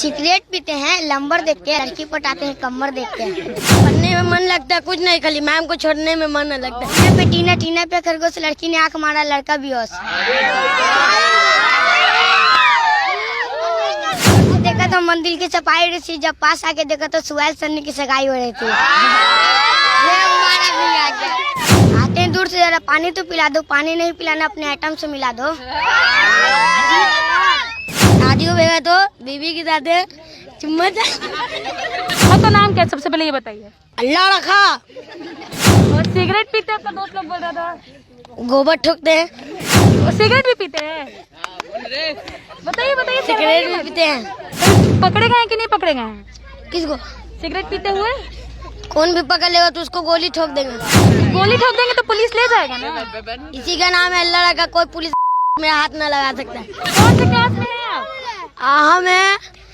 Cigarette पीते हैं, lumbar देखते हैं, लड़की पटाते हैं, कमर देखते हैं। पढ़ने में मन लगता है, कुछ नहीं, खाली मैम को छोड़ने में मन लगता है। पे टीना पे खरगोश, लड़की ने आंख मारा, लड़का बेहोश। देखा तो मंदिर की सफाई रही थी, जब पास आके देखा तो सुहेल सन्नी की सगाई हो रही थी। आते हैं दूर से, जरा पानी तो पिला दो, पानी नहीं पिलाना अपने आइटम से मिला दो। शादी होगा तो बीवी के साथ चुम्मा। आपका नाम क्या है सबसे पहले ये बताइए। अल्लाह रखा। और सिगरेट पीते हैं, आपका दोस्त लोग बोल रहा था। गोबर ठोकते हैं। और सिगरेट भी पीते हैं? बताइए बताइए। सिगरेट भी पीते हैं। पकड़े गए हैं कि नहीं पकड़े गए हैं? किसको? सिगरेट पीते हुए। कौन भी पकड़ लेगा तो उसको गोली ठोक देंगे। गोली ठोक देंगे तो पुलिस ले जाएगा ना। इसी का नाम है अल्लाह रखा, कोई पुलिस में हाथ न लगा सकता। कौन से क्लास में हैं आप? हमें